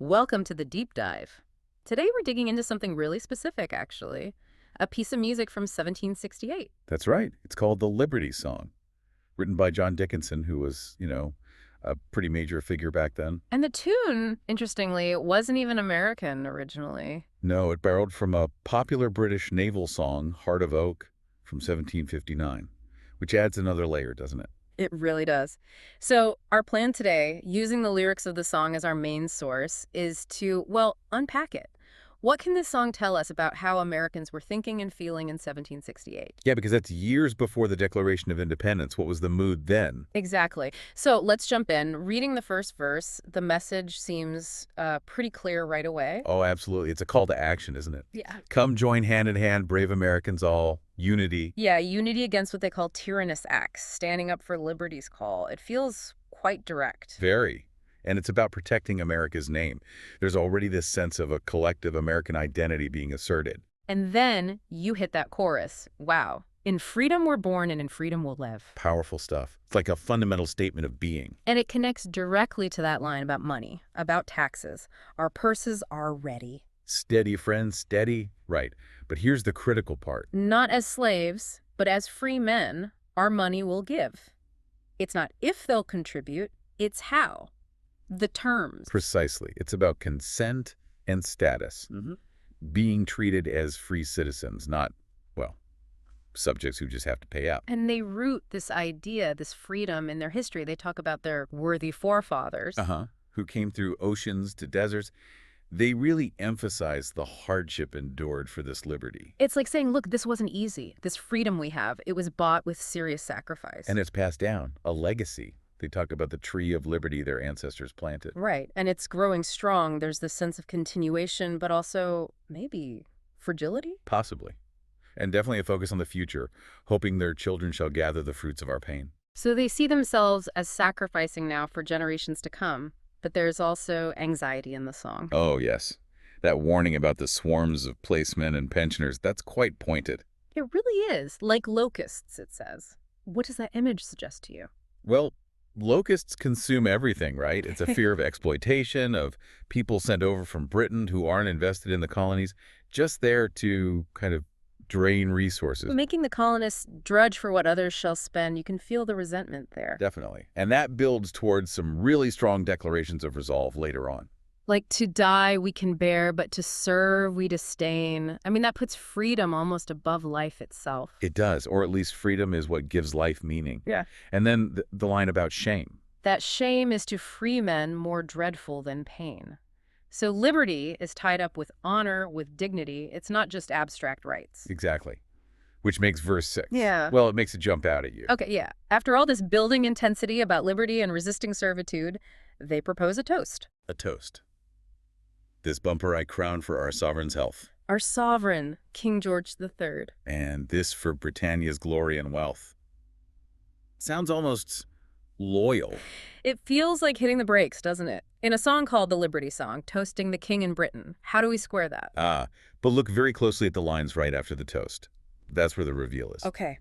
Welcome to the deep dive. Today we're digging into something really specific, actually. A piece of music from 1768. That's right. It's called the Liberty Song, written by John Dickinson, who was, a pretty major figure back then. And the tune, interestingly, wasn't even American originally. No, it borrowed from a popular British naval song, Heart of Oak, from 1759, which adds another layer, doesn't it? It really does. So, our plan today, using the lyrics of the song as our main source, is to, well, unpack it. What can this song tell us about how Americans were thinking and feeling in 1768? Yeah, because that's years before the Declaration of Independence. What was the mood then? Exactly. So let's jump in. Reading the first verse, the message seems pretty clear right away. Oh, absolutely. It's a call to action, isn't it? Yeah. Come join hand in hand, brave Americans all, unity. Yeah, unity against what they call tyrannous acts, standing up for liberty's call. It feels quite direct. Very. And it's about protecting America's name. There's already this sense of a collective American identity being asserted. And then you hit that chorus. Wow. In freedom we're born and in freedom we'll live. Powerful stuff. It's like a fundamental statement of being. And it connects directly to that line about money, about taxes. Our purses are ready. Steady, friends, steady. Right. But here's the critical part. Not as slaves, but as free men, our money will give. It's not if they'll contribute, it's how. The terms. Precisely. It's about consent and status. Being treated as free citizens, not, well, subjects who just have to pay out. And they root this idea, this freedom in their history. They talk about their worthy forefathers. Who came through oceans to deserts. They really emphasize the hardship endured for this liberty. It's like saying, look, this wasn't easy. This freedom we have, it was bought with serious sacrifice. And it's passed down, a legacy. They talk about the tree of liberty their ancestors planted. Right. And it's growing strong. There's this sense of continuation, but also maybe fragility? Possibly. And definitely a focus on the future, hoping their children shall gather the fruits of our pain. So they see themselves as sacrificing now for generations to come. But there's also anxiety in the song. Oh, yes. That warning about the swarms of placemen and pensioners, that's quite pointed. It really is. Like locusts, it says. What does that image suggest to you? Well, locusts consume everything, right? It's a fear of exploitation, of people sent over from Britain who aren't invested in the colonies, just there to kind of drain resources. Making the colonists drudge for what others shall spend, you can feel the resentment there. Definitely. And that builds towards some really strong declarations of resolve later on. Like, to die we can bear, but to serve we disdain. I mean, that puts freedom almost above life itself. It does, or at least freedom is what gives life meaning. Yeah. And then the line about shame. That shame is to free men more dreadful than pain. So liberty is tied up with honor, with dignity. It's not just abstract rights. Exactly. Which makes verse 6. Yeah. Well, it makes it jump out at you. Okay, yeah. After all this building intensity about liberty and resisting servitude, they propose a toast. A toast. This bumper I crown for our sovereign's health. Our sovereign, King George III. And this for Britannia's glory and wealth. Sounds almost loyal. It feels like hitting the brakes, doesn't it? In a song called the Liberty Song, toasting the king in Britain. How do we square that? But look very closely at the lines right after the toast. That's where the reveal is. Okay.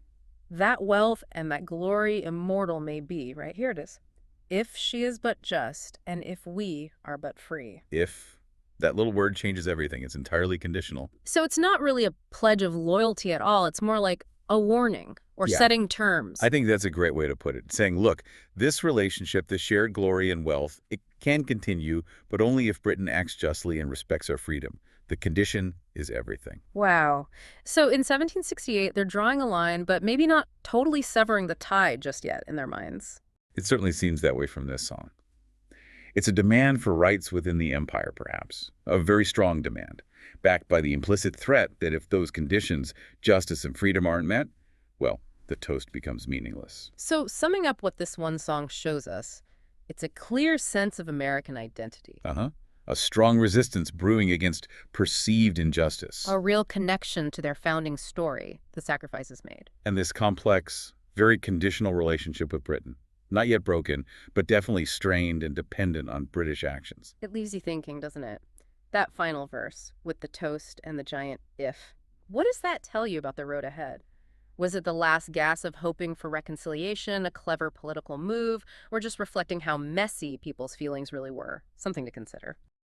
That wealth and that glory immortal may be, right here it is. If she is but just, and if we are but free. If. That little word changes everything. It's entirely conditional. So it's not really a pledge of loyalty at all. It's more like a warning or setting terms. I think that's a great way to put it. Saying, look, this relationship, the shared glory and wealth, it can continue, but only if Britain acts justly and respects our freedom. The condition is everything. Wow. So in 1768, they're drawing a line, but maybe not totally severing the tie just yet in their minds. It certainly seems that way from this song. It's a demand for rights within the empire, perhaps. A very strong demand, backed by the implicit threat that if those conditions, justice and freedom, aren't met, well, the toast becomes meaningless. So summing up what this one song shows us, it's a clear sense of American identity. A strong resistance brewing against perceived injustice. A real connection to their founding story, the sacrifices made. And this complex, very conditional relationship with Britain. Not yet broken, but definitely strained and dependent on British actions. It leaves you thinking, doesn't it? That final verse, with the toast and the giant if. What does that tell you about the road ahead? Was it the last gasp of hoping for reconciliation, a clever political move, or just reflecting how messy people's feelings really were? Something to consider.